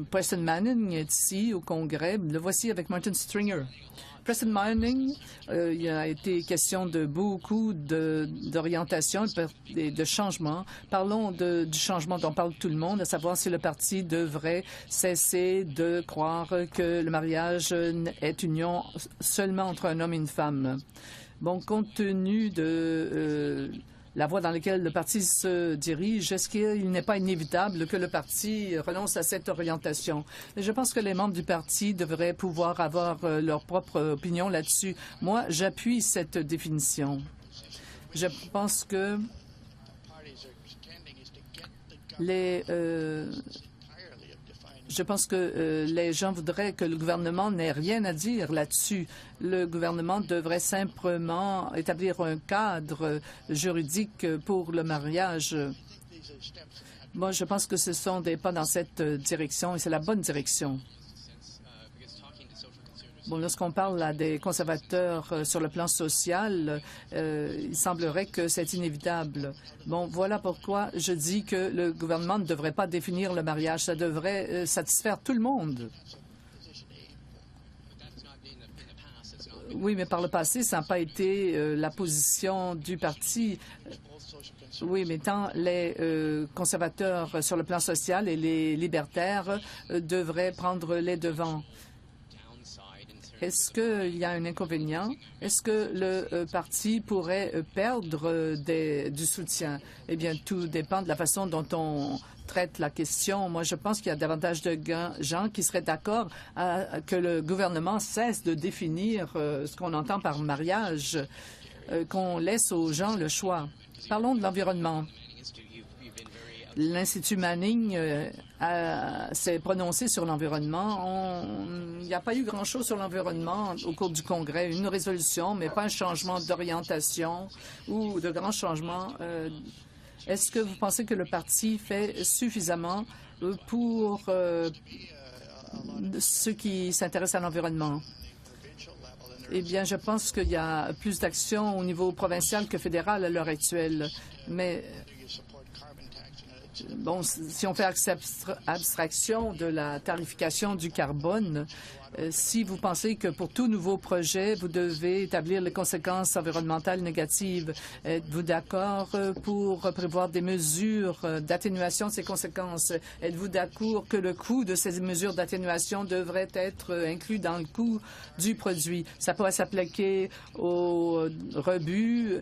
Preston Manning est ici au Congrès. Le voici avec Martin Stringer. Preston Manning, il a été question de beaucoup d'orientation et de changement. Parlons du changement dont parle tout le monde, à savoir si le parti devrait cesser de croire que le mariage est union seulement entre un homme et une femme. Bon, compte tenu de la voie dans laquelle le parti se dirige, est-ce qu'il n'est pas inévitable que le parti renonce à cette orientation? Et je pense que les membres du parti devraient pouvoir avoir leur propre opinion là-dessus. Moi, j'appuie cette définition. Je pense que les gens voudraient que le gouvernement n'ait rien à dire là-dessus. Le gouvernement devrait simplement établir un cadre juridique pour le mariage. Moi, je pense que ce sont des pas dans cette direction et c'est la bonne direction. Bon, lorsqu'on parle à des conservateurs sur le plan social, il semblerait que c'est inévitable. Bon, voilà pourquoi je dis que le gouvernement ne devrait pas définir le mariage. Ça devrait satisfaire tout le monde. Oui, mais par le passé, ça n'a pas été la position du parti. Oui, mais tant les conservateurs sur le plan social et les libertaires devraient prendre les devants. Est-ce qu'il y a un inconvénient? Est-ce que le parti pourrait perdre du soutien? Eh bien, tout dépend de la façon dont on traite la question. Moi, je pense qu'il y a davantage de gens qui seraient d'accord que le gouvernement cesse de définir ce qu'on entend par mariage, qu'on laisse aux gens le choix. Parlons de l'environnement. L'Institut Manning s'est prononcé sur l'environnement. Il n'y a pas eu grand-chose sur l'environnement au cours du Congrès. Une résolution, mais pas un changement d'orientation ou de grands changements. Est-ce que vous pensez que le parti fait suffisamment pour ceux qui s'intéressent à l'environnement? Eh bien, je pense qu'il y a plus d'actions au niveau provincial que fédéral à l'heure actuelle. Mais bon, si on fait abstraction de la tarification du carbone, si vous pensez que pour tout nouveau projet, vous devez établir les conséquences environnementales négatives, êtes-vous d'accord pour prévoir des mesures d'atténuation de ces conséquences? Êtes-vous d'accord que le coût de ces mesures d'atténuation devrait être inclus dans le coût du produit? Ça pourrait s'appliquer aux rebuts,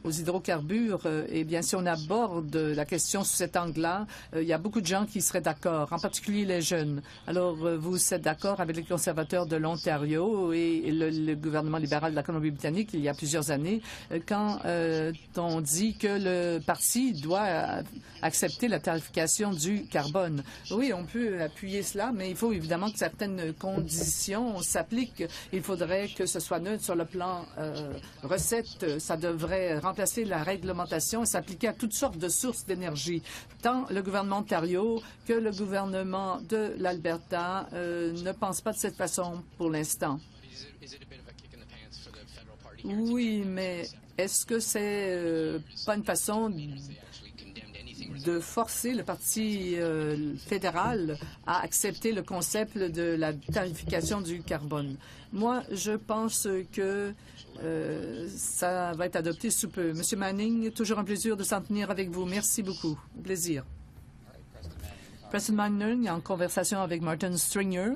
aux hydrocarbures. Eh bien, si on aborde la question sous cet angle-là, il y a beaucoup de gens qui seraient d'accord, en particulier les jeunes. Alors, vous êtes d'accord avec les conservateurs de l'Ontario et le gouvernement libéral de la Colombie-Britannique il y a plusieurs années, quand on dit que le parti doit accepter la tarification du carbone. Oui, on peut appuyer cela, mais il faut évidemment que certaines conditions s'appliquent. Il faudrait que ce soit neutre sur le plan recettes. Ça devrait remplacer la réglementation et s'appliquer à toutes sortes de sources d'énergie. Tant le gouvernement d'Ontario que le gouvernement de l'Alberta ne pensent pas de cette façon pour l'instant. Oui, mais est-ce que c'est pas une façon de forcer le Parti fédéral à accepter le concept de la tarification du carbone? Moi, je pense que ça va être adopté sous peu. Monsieur Manning, toujours un plaisir de s'en tenir avec vous. Merci beaucoup. Au plaisir. Preston Manning en conversation avec Martin Stringer.